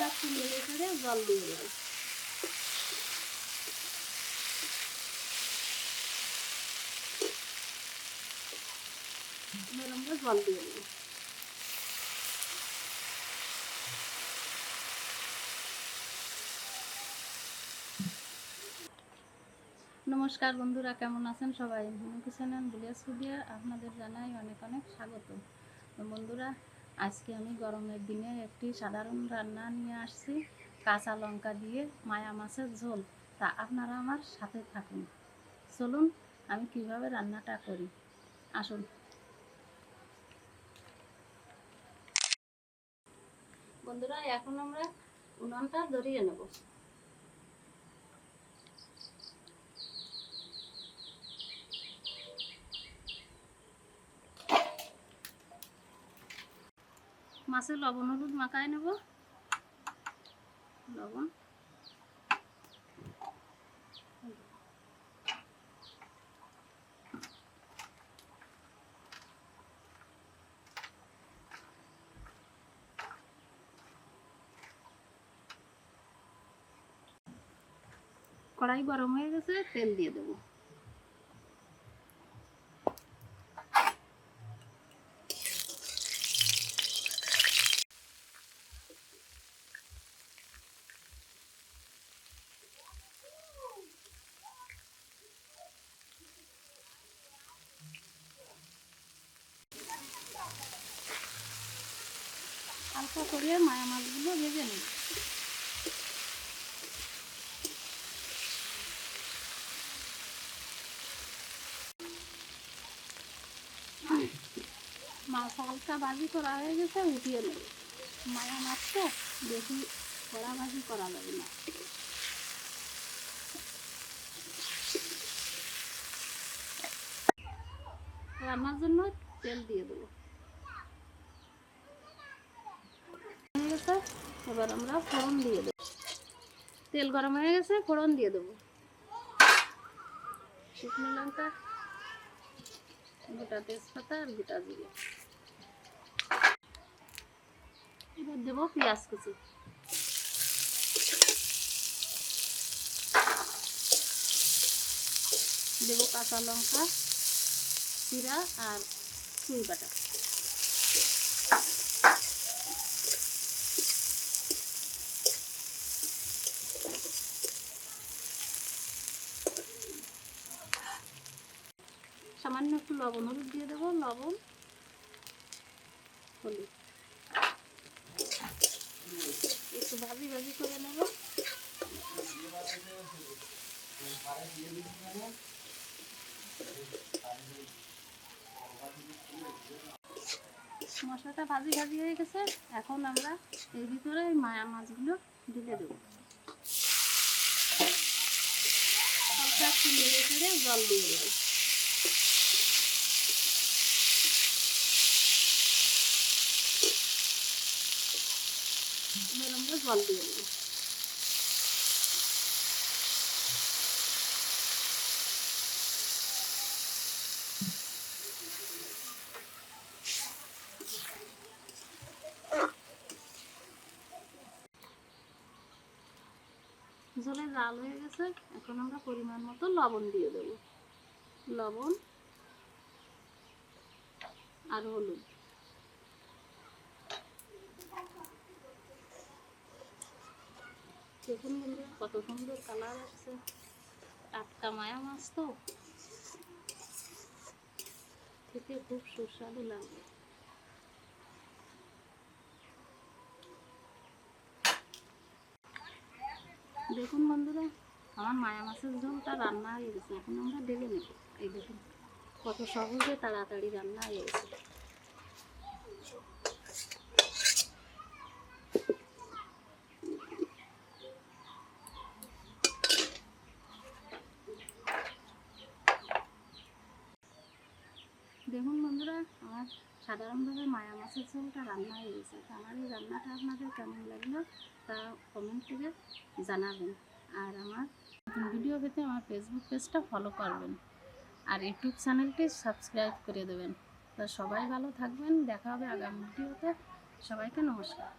একটু নেড়ে চেড়ে জল দিয়ে দেবো। এবার আমরা জল দিয়ে দেবো। নমস্কার বন্ধুরা, কেমন আছেন সবাই? হুমু কিচেন এন্ড ভিলেজ ফুডে আপনাদের জানাই অনেক অনেক স্বাগত। তো বন্ধুরা, আজকে আমি গরমের দিনে একটি সাধারণ রান্না নিয়ে আসছি, কাঁচা লঙ্কা দিয়ে মায়া মাছের ঝোল। তা আপনারা আমার সাথে থাকুন। চলুন আমি কিভাবে রান্নাটা করি, আসুন। বন্ধুরা, এখন আমরা উনুনটা ধরিয়ে নেব। মাছে লবণ হলুদ মাখায় নেব। লবণ, কড়াই গরম হয়ে গেছে, তেল দিয়ে দেবো। হালকা করে মায়া মাছগুলো ভেজে নেব। মাছ হালকা ভাজি করা হয়ে গেছে, উঠিয়ে নেব। মায়া মাছ তো বেশি কড়া ভাজি করা যাবে না। রান্নার জন্য তেল দিয়ে দেবো। হয়ে গেছে, এবার আমরা ফোড়ন দিয়ে দেবো। তেল গরম হয়ে গেছে, ফোড়ন দিয়ে দেবো। শুকনো লঙ্কা, গোটা তেজপাতা আর গোটা জিরে। এবার দেবো পেঁয়াজ কুচি। দেবো কাঁচা লঙ্কা, জিরা আর চুই বাটা। সামান্য একটু লবণ হলুদ দিয়ে দেবো। লবণ, হলুদ একটু ভাজি ভাজি করে নেব। মশলাটা ভাজি ভাজি হয়ে গেছে, এখন আমরা এর ভিতরে মায়া মাছগুলো ঢেলে দেবো। হালকা একটু নেড়ে চেড়ে জল দিয়ে দেবো। এবার আমরা জল দিয়ে দেবো। ঝোলে জাল হয়ে গেছে, এখন আমরা পরিমাণ মতো লবণ দিয়ে দেবো। লবণ আর হলুদ। দেখুন বন্ধুরা, কত সুন্দর কালার আসছে। টাটকা মায়া মাছ তো খেতে খুব সুস্বাদু লাগবে। দেখুন বন্ধুরা, আমার মায়া মাছের ঝোলটা রান্না হয়ে গেছে, এখন আমরা ঢেলে নেব। এই দেখুন কত সহজে তাড়াতাড়ি রান্না হয়ে গেছে। দেখুন বন্ধুরা, আমার সাধারণভাবে মায়া মাছের ঝোলটা রান্না হয়ে গেছে। আমার এই রান্নাটা আপনাদের কেমন লাগলো তা কমেন্ট করে জানাবেন। আর আমার ভিডিও পেতে আমার ফেসবুক পেজটা ফলো করবেন আর ইউটিউব চ্যানেলটি সাবস্ক্রাইব করে দেবেন। তা সবাই ভালো থাকবেন, দেখা হবে আগামী ভিডিওতে। সবাইকে নমস্কার।